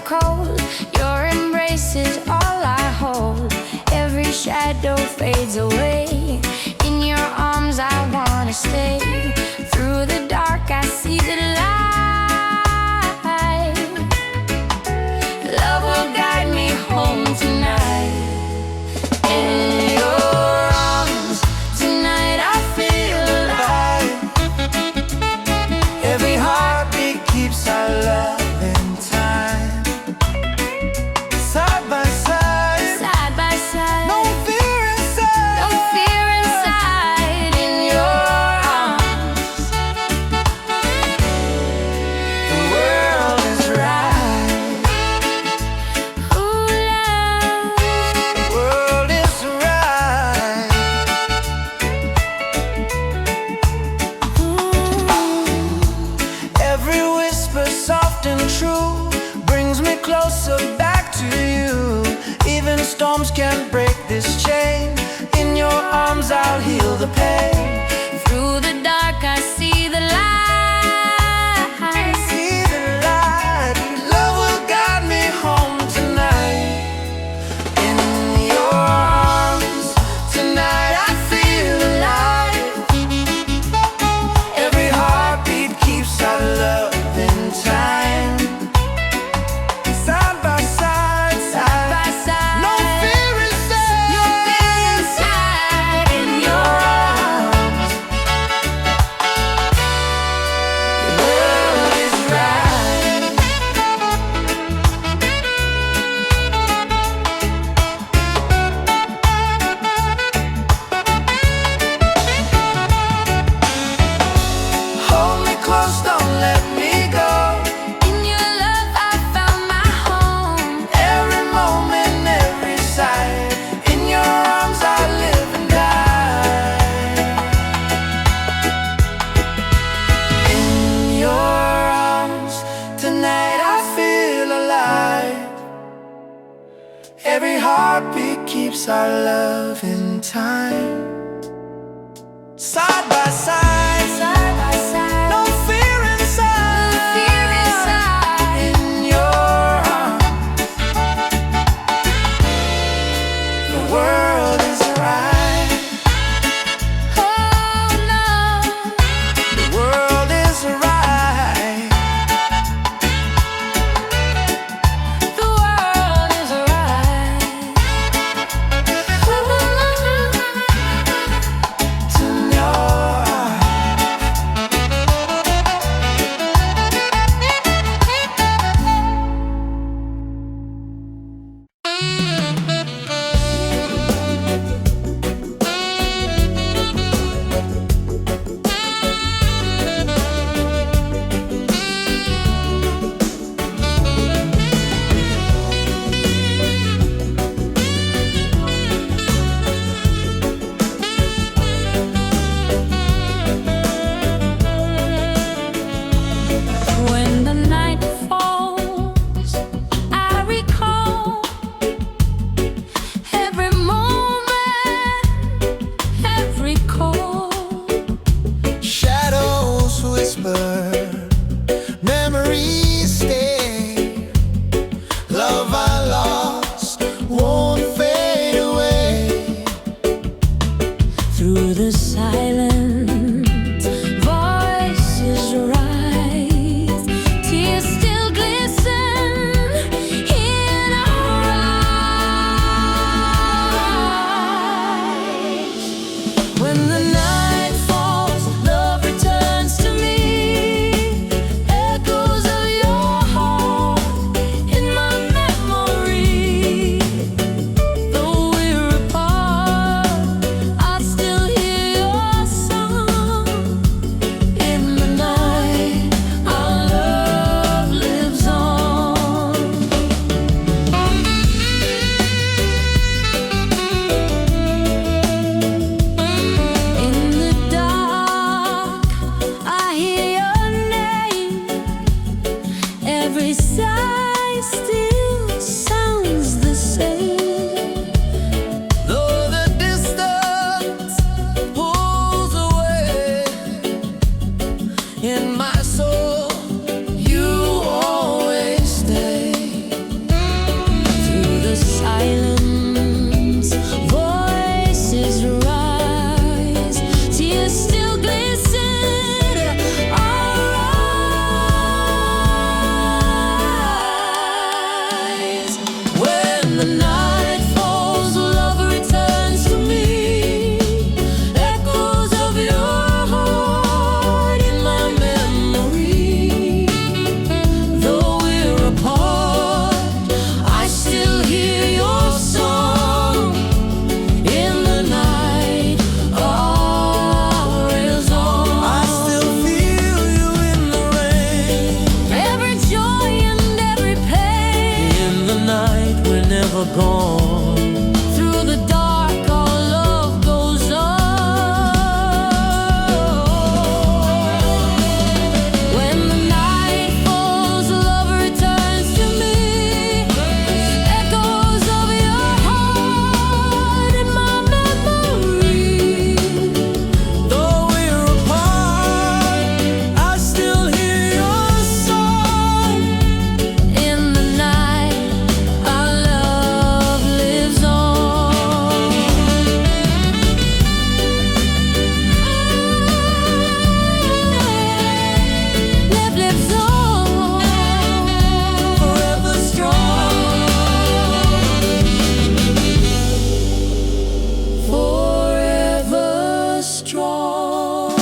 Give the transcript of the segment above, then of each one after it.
cold. Your embrace is all I hold. Every shadow fades away. In your arms I wanna stay. Through the dark I see the light. Love will guide me home tonight. In your arms tonight I feel alive. Every heartbeat keeps our love in time. Side by side, side by side. no fear inside, no fear inside. In your arms the world is right. ooh, love. The world is right. Every whisper soft and true brings me closer back to you. Even storms can't break this chain. In your arms I'll heal the pain. Through the dark I see the light. See the light. Love will guide me home tonight. In your arms tonight I feel alive. Every heartbeat keeps our love in time. Side by side, Side by side. no fear inside. No fear inside. In your arms The world is right. Hold me close, don't let me go. In your love I found my home. Every moment, every side. In your arms I live and die. In your arms tonight I feel alive. Every heartbeat keeps our love in time. Side by side, Side by side. no fear inside. Fear inside. In your arms the world is right. Oh no. The world is right. The world is right. In your arms. never gone. Through the dark, our love goes on. When the night falls, love returns to me. Echoes of your heart in my memory. Though we're apart, I still hear your song. In the night, our love lives on. Love lives on, Forever strong. forever strong.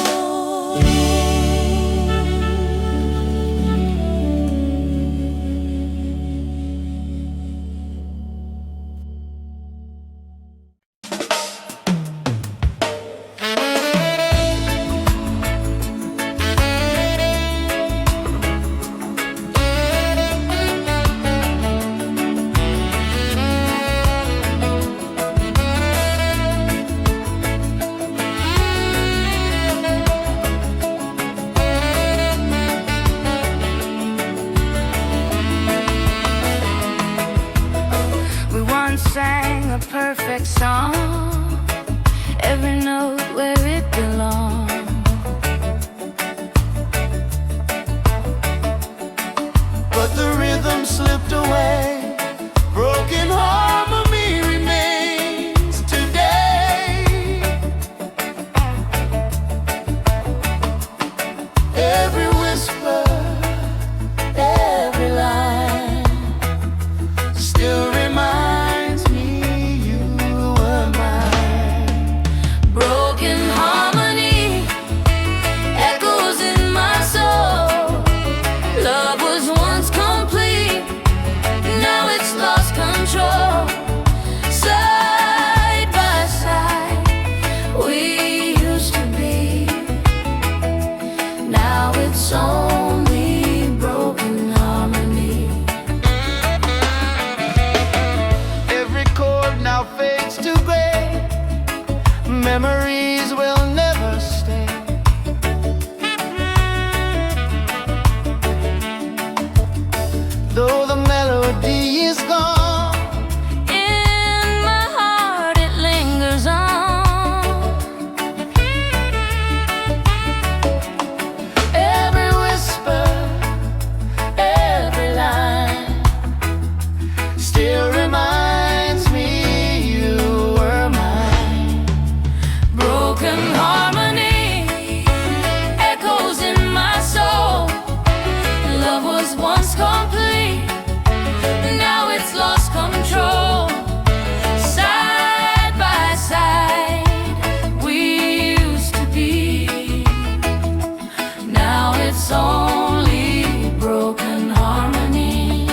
We once sang a perfect song, every note where it belonged. But the rhythm slipped away. Broken harmony remains today. Every whisper, every line still reminds me you were mine. Broken harmony echoes in my soul. Love was once complete, now it's lost control. Side by side, we used to be. Now it's only broken harmony. Every chord now fades to gray. Memories will never stay. Though the melody is gone, In my heart it lingers on. every whisper, every line still reminds me you were mine. Broken harmony echoes in my soul. Love was once complete, now it's lost control. Side by side, we used to be. Now it's only broken harmony.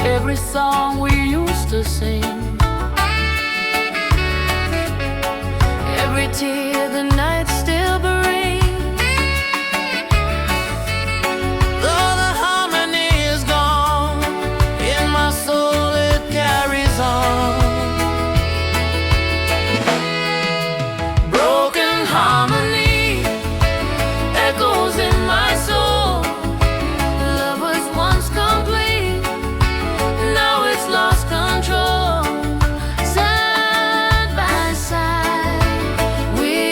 Every song we used to sing, every tear the night still brings. Though the harmony is gone, in my soul it carries on. Broken harmony echoes in my soul. Love was once complete, now it's lost control. Side by side, we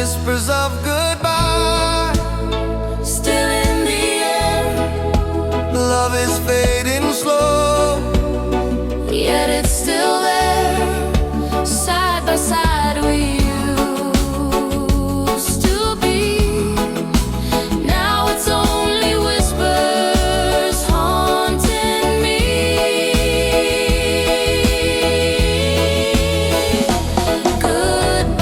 whispers of goodbye Still in the air, love is fading slow, yet it's still there, side by side we used to be. Now it's only whispers haunting me. Goodbye,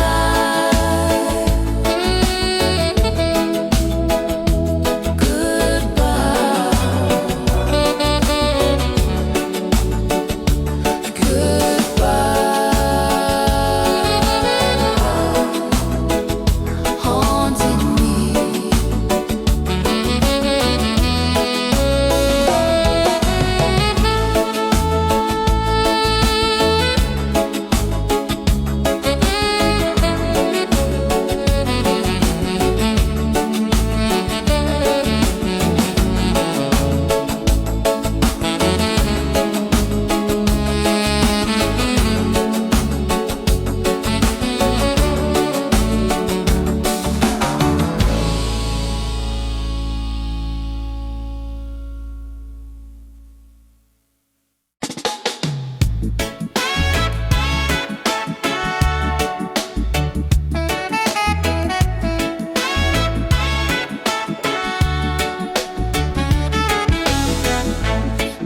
haunting me.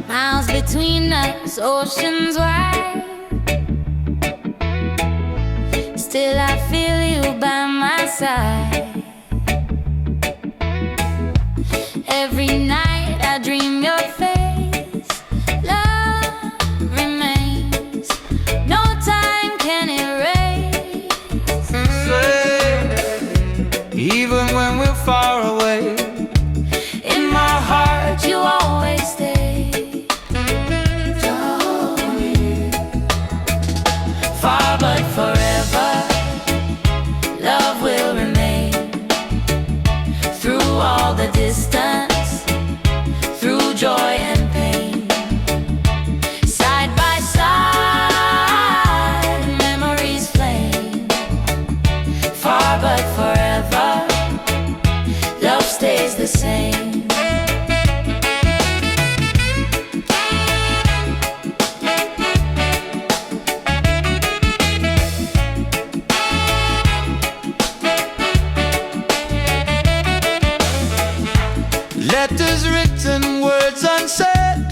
Miles between us, oceans wide. Still I feel you by my side. Every night I dream your face. Love remains, no time can erase. even when we're far away. In my heart you always stay. Far but forever, love will remain. Through all the distance, through joy and pain. Side by side, memories flame. Far but forever, love stays the same. Letters written, words unsaid.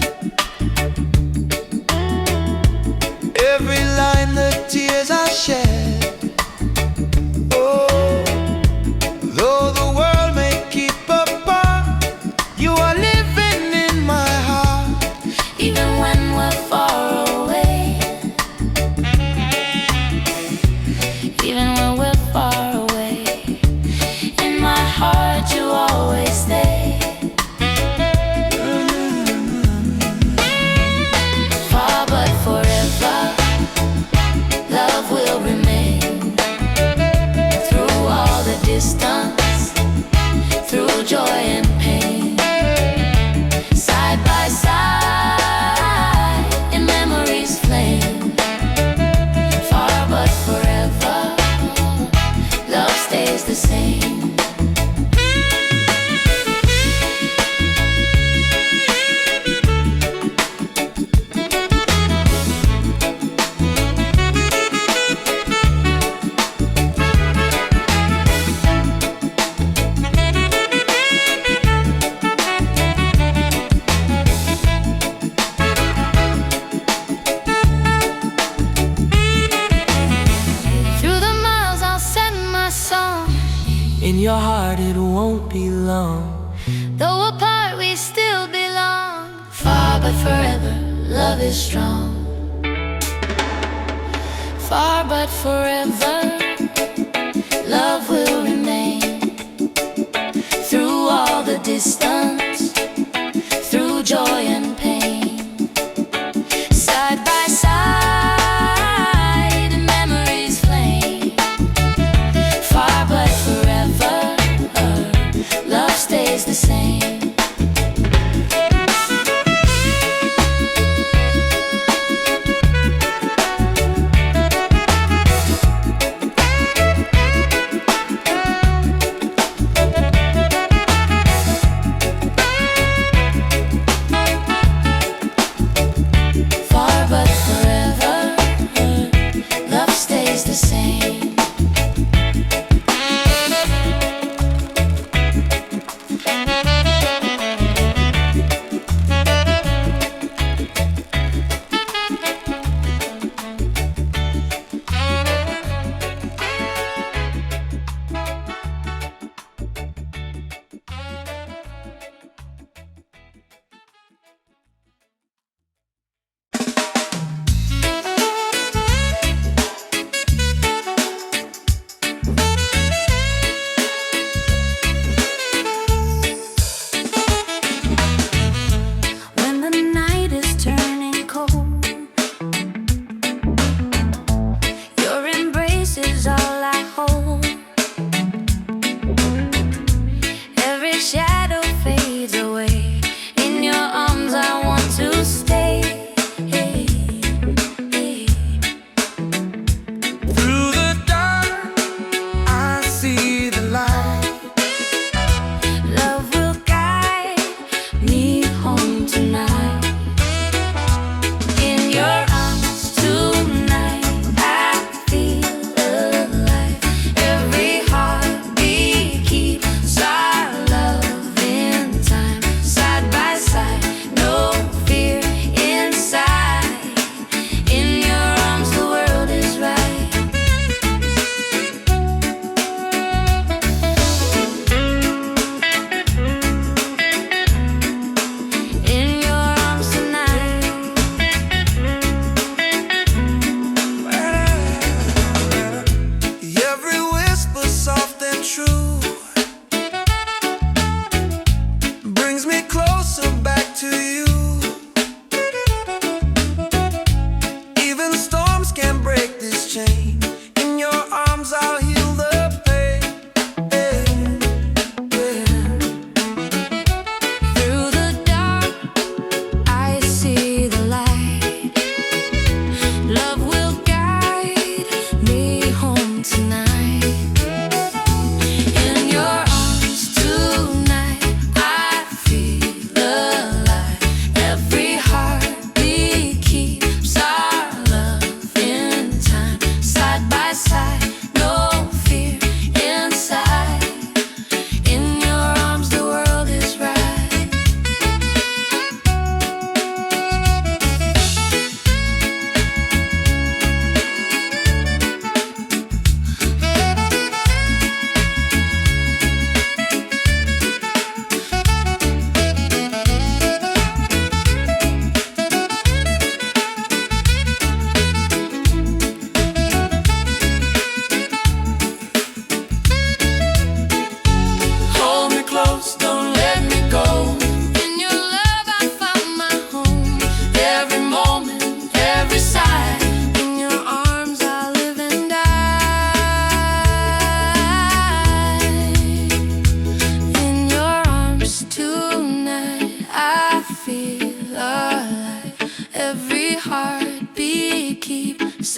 Every line the tears I shed. Oh, though the world may keep apart, you are living in my heart. Even when we're far away, even when we're far away, in my heart you always stay. Far but forever, love will remain. Through all the distance, through joy and pain. Side by side, in memories flame. Far but forever, love stays the same. Through the miles I'll send my song. In your heart it won't be long. Though apart we still belong. Far but forever, love is strong. Far but forever, love will remain. Through all the distance, through joy and pain. Side by side, memories flame. Far but forever, love stays the same.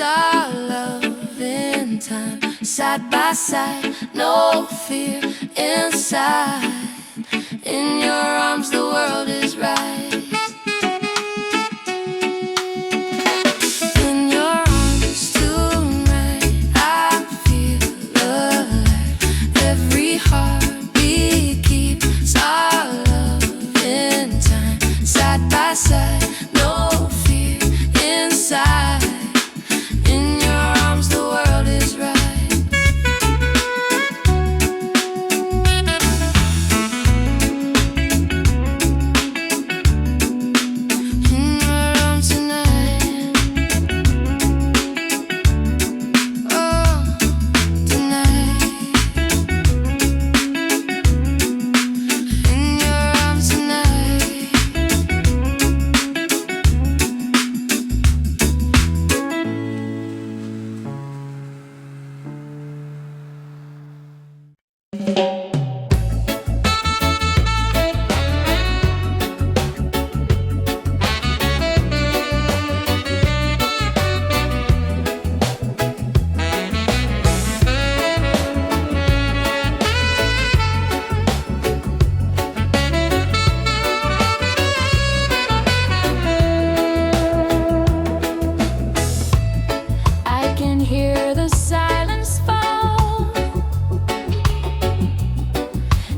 our love in time, side by side, no fear inside. In your arms the world is right. In your arms tonight I feel alive. Every heartbeat keeps our love in time, side by side, no fear inside. In your arms the world is right.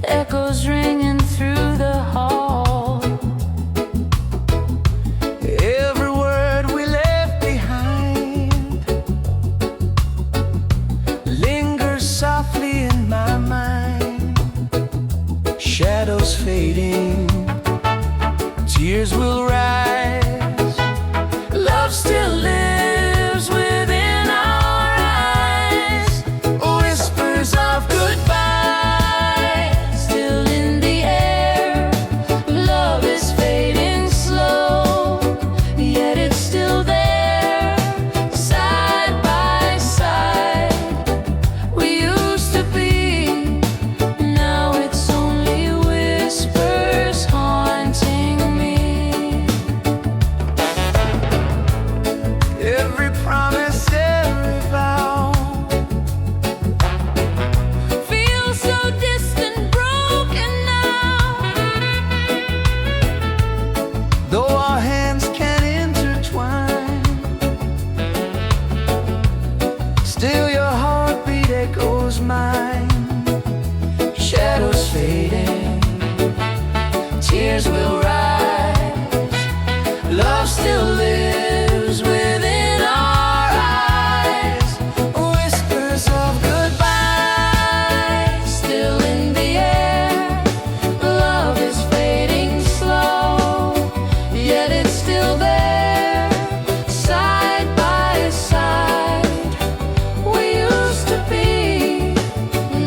Echoes ringing through the hall. Every word we left behind lingers softly in my mind. Shadows fading, tears will rise. Love still lives within our eyes. Whispers of goodbye. Every promise, every vow Feels so distant, broken now. though our hands can intertwine, still your heartbeat echoes mine. Shadows fading, tears will rise. Love still lives within our eyes. Whispers of goodbye Still in the air. Love is fading slow, yet it's still there, side by side. We used to be,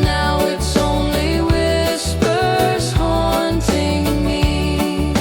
now it's only whispers haunting me.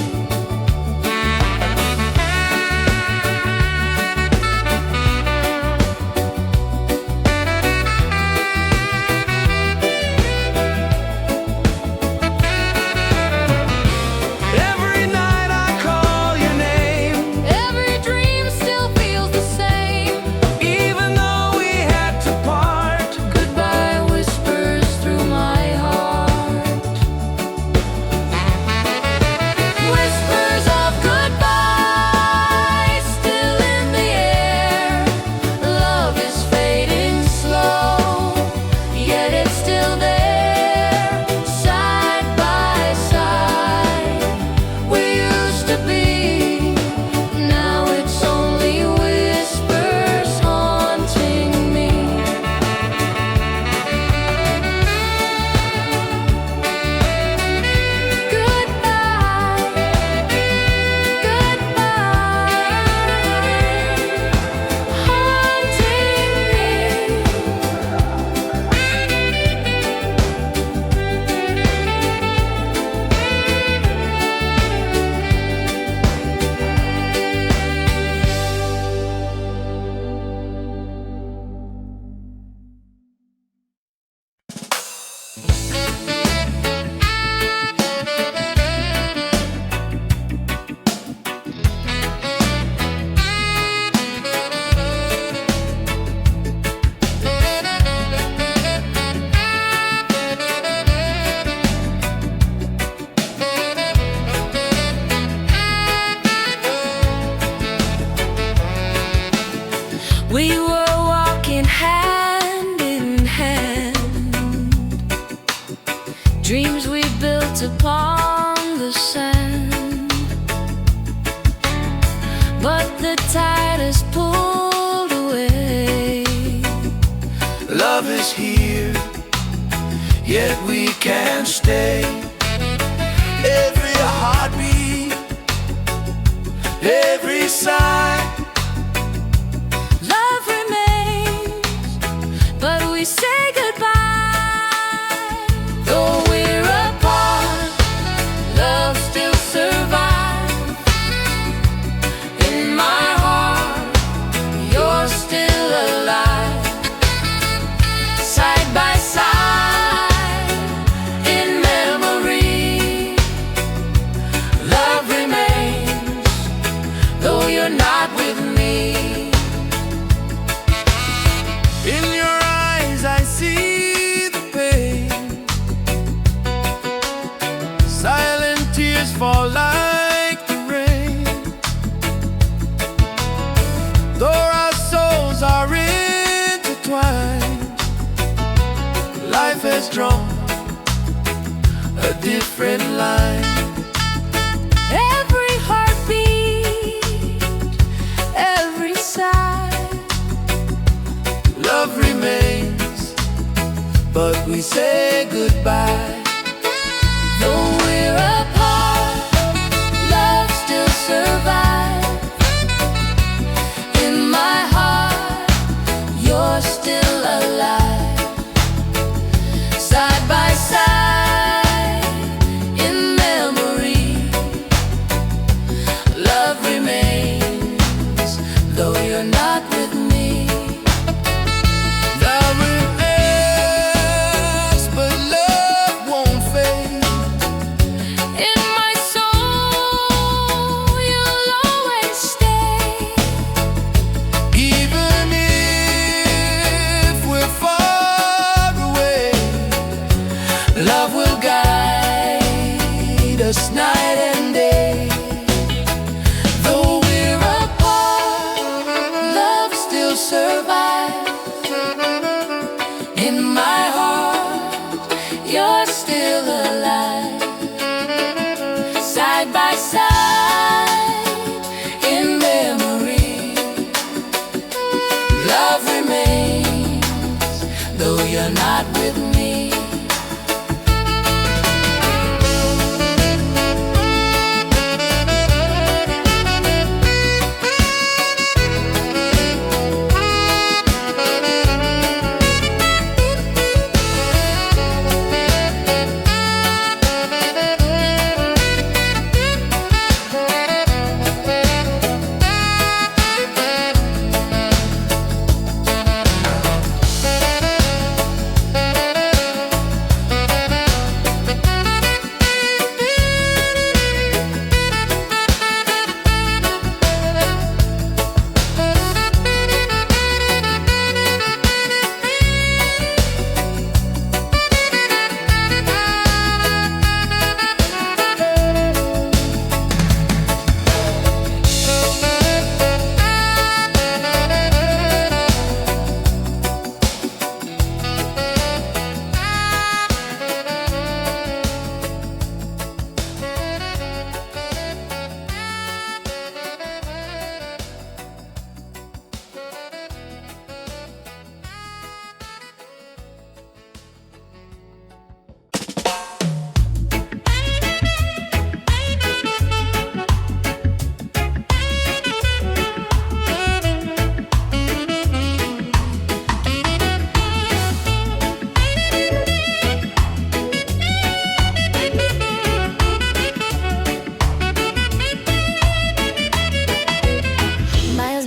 wrote upon the sand, but the tide has pulled away. Love is here, yet we can't stay. Every heartbeat, every sigh, love remains, but we say goodbye. Though we're apart, love still survives. In my heart, you're still alive. Side by side, in memory, love remains, though you're not with me. in your eyes I see the pain. Silent tears fall like the rain. Though our souls are intertwined, life has drawn a different line. Every heartbeat, every sigh, Love remains, but we say goodbye. though we're apart, love still survives. In my heart, you're still alive. Side by side, in memory, love remains, though you're not with me. Love remains, but love won't fade. In my soul, you'll always stay. Even if we're far away, love will guide us night and day. Though we're apart, love still survives. In my heart, you're still alive. Side by side, in memory, love remains, though you're not with me.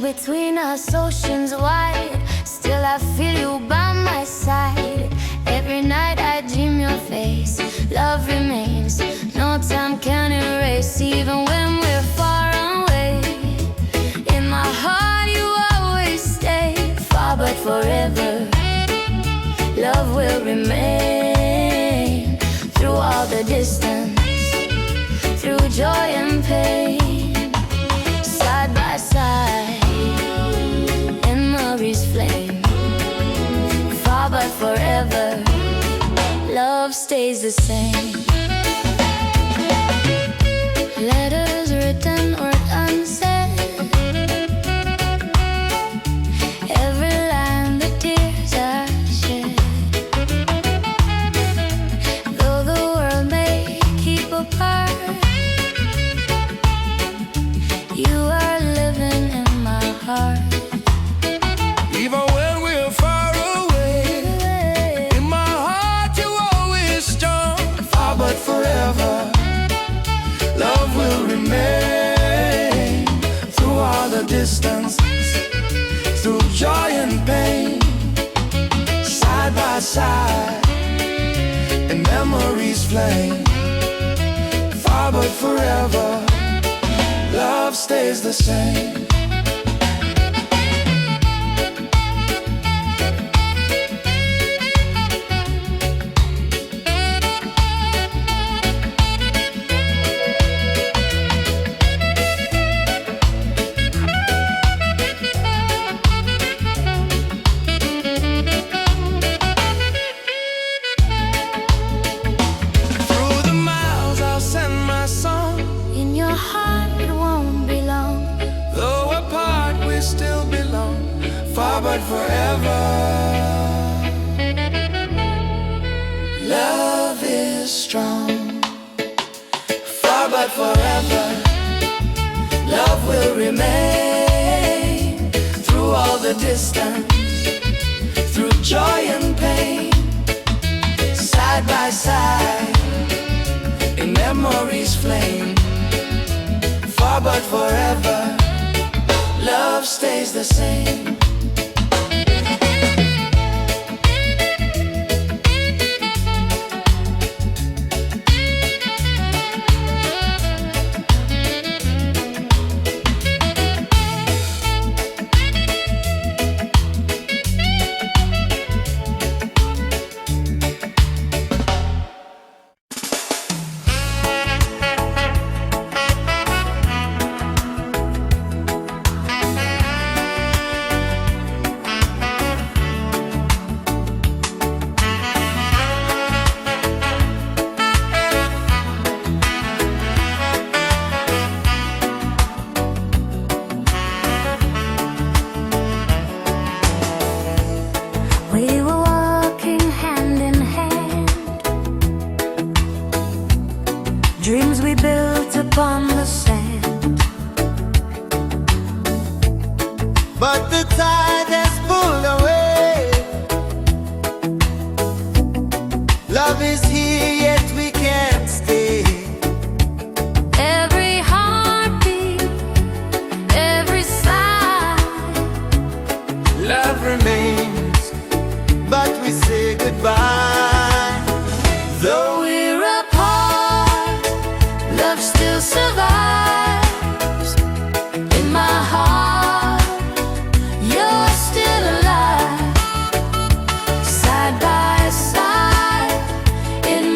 Between us, oceans wide, still I feel you by my side. Every night I dream your face, love remains, no time can erase. Even when we're far away, in my heart you always stay. Far but forever, love will remain. Through all the distance, through joy and pain, side by side, memories flame. Far but forever, love stays the same. letters written or unsaid, every line the tears I shed. Though the world may keep apart, you are living in my heart. Even when we're far away, in my heart you always strong. Far but forever, love will remain. Through all the distances, through joy and pain, side by side, in memories flame. Far but forever, love stays the same. In your heart it won't be long. Though apart we still belong. Far but forever, love is strong. Far but forever, love will remain. Through all the distance, through joy and pain, side by side, in memories flame. Far but forever, love stays the same. We were walking hand in hand, dreams we built upon the sand. But the tide has pulled away. Love is here, yet we can't stay. Every heartbeat, every sigh, Love remains, but we say goodbye. though we're apart, love still survives. In my heart, you're still alive. Side by side, in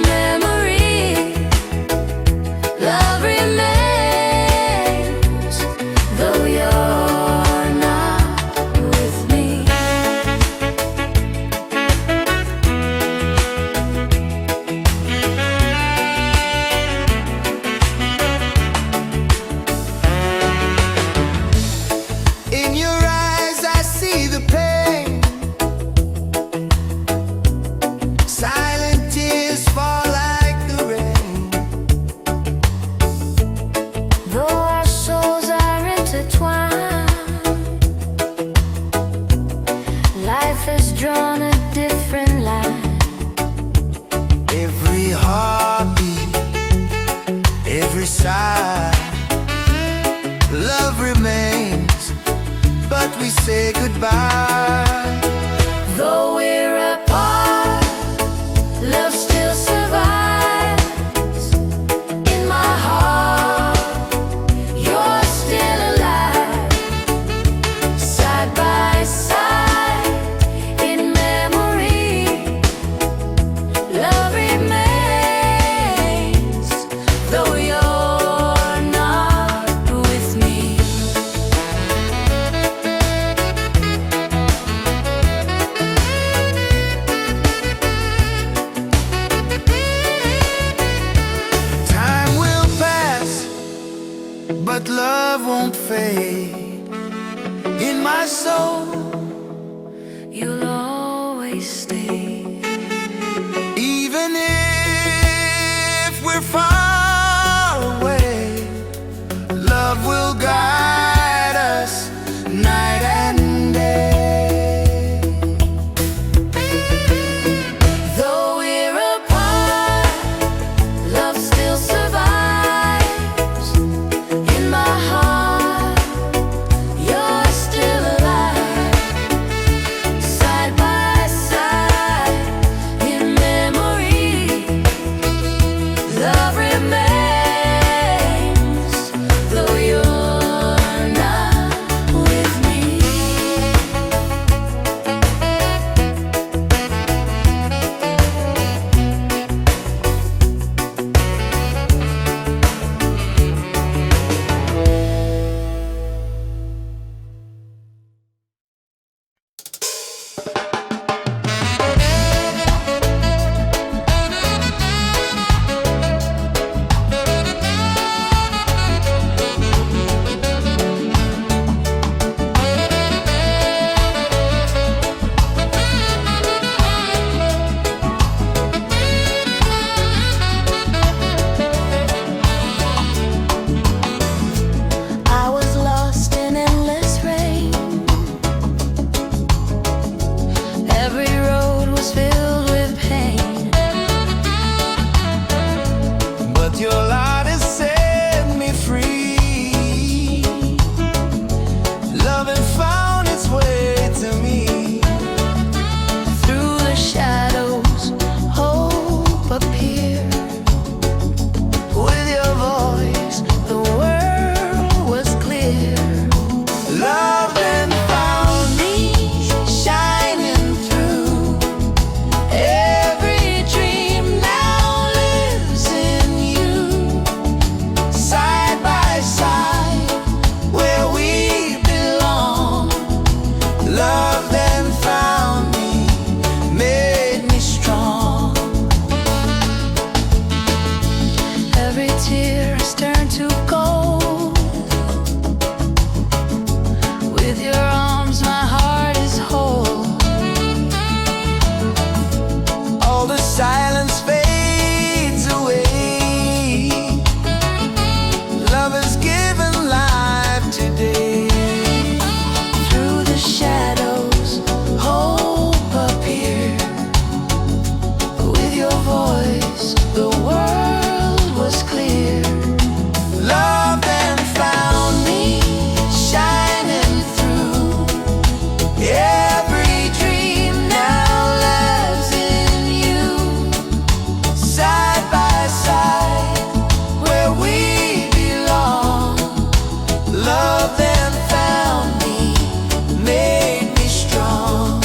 Even if we're far away, love will guide us night and day. Though we're apart, love still survives. In my heart, you're still alive. Side by side, in memory, love remains. Though you're not with me. I was lost in endless rain. Every road was filled with pain. But your light has set me free. Love has found its way to me. Through the shadows, hope appeared. With your voice, The world was clear. love then found me, shining through. Every dream now lives in you. Side by side, where we belong. Love then found me, made me strong. Every tear has turned to gold. With your arms, my heart is whole. All the silence fades away. Love has given life today. Through the shadows, hope appeared. With your voice, the world was clear. Love then found me, shining through. Every dream now lives in you. Side by side, where we belong. Love then found me, made me strong.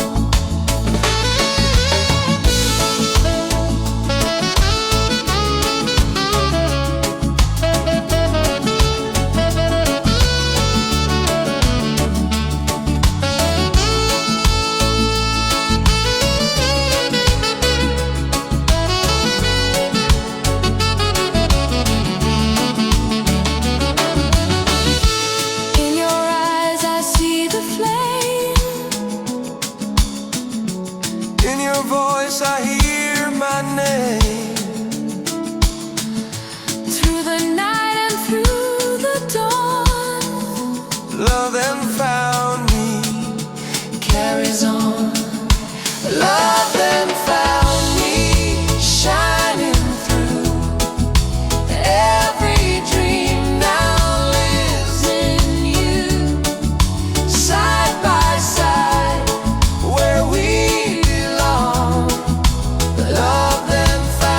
In your eyes, I see the flame. In your voice I hear my name. Through the night and through the dawn, Love then found me, carries on. Love then found me, shining through. Every dream now lives in you. Side by side, where we belong. Love then found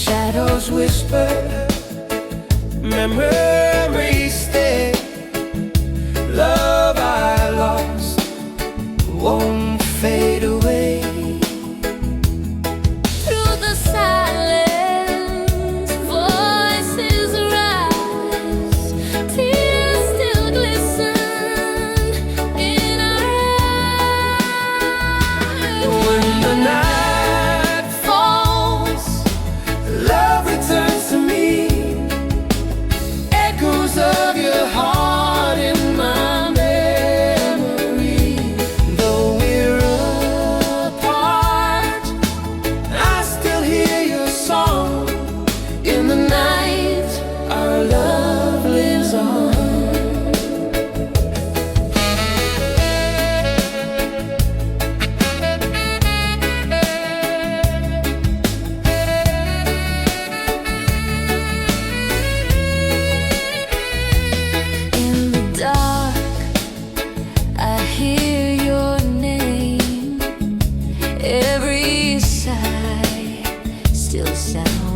shadows whisper, memories stay. Love I lost won't fade away. Through the silence, voices rise, tears still glisten in our eyes. When the night falls, love returns to me. Echoes of your heart in my memory. Though we're apart, I still hear your song. In the night, our love lives on. In the dark, I hear your name. Every sigh still sounds